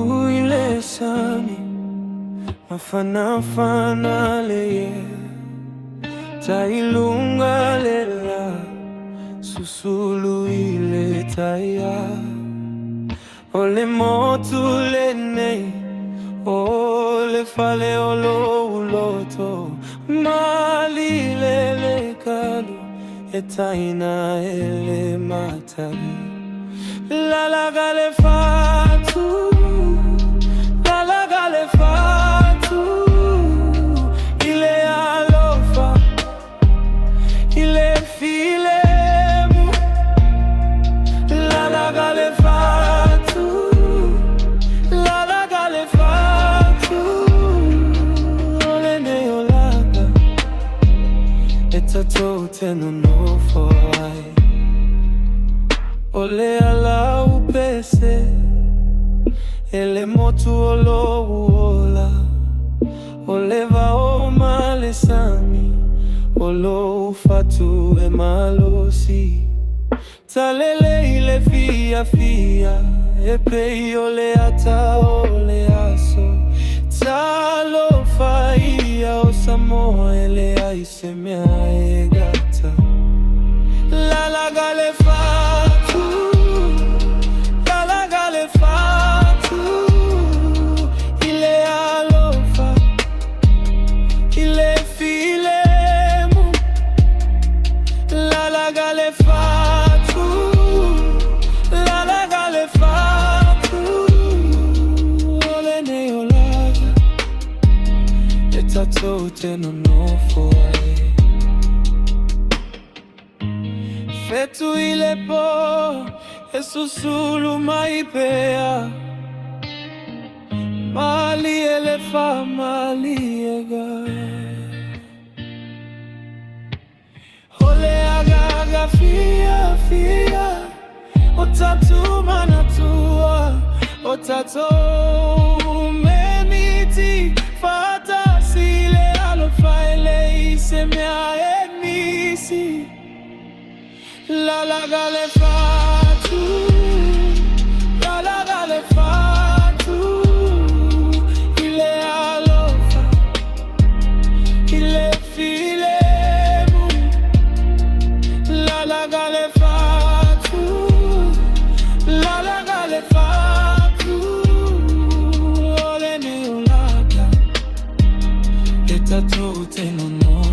ile sami mafana leye tailunga lela susulu ile taya ole motu lene ole fale olo uloto mali lele kalu etaina ele matari la gale fatu la gale fatu ile alofa ile filemu la gale fatu la gale fatu ole neolaga etato tenu no foi ole ala upese ele motu olo uola ole va o male sami olo fatu e malosi talele ile fia e pei ole ata ole aso talo faia o samo ele aise mea e gata la gale fatu la gale fatu ile alofa ile filemu la gale fatu la gale fatu ole neolaga etato tenu no foi fetu ile po e susulu maipea mali ele fa mali ega ole aga fia otatu manatua otato meniti fata sile alofa ele isemea emisi la gale fatu la gale fatu ile alofa ile filemu la gale fatu la gale fatu ole neolaga etato tenu no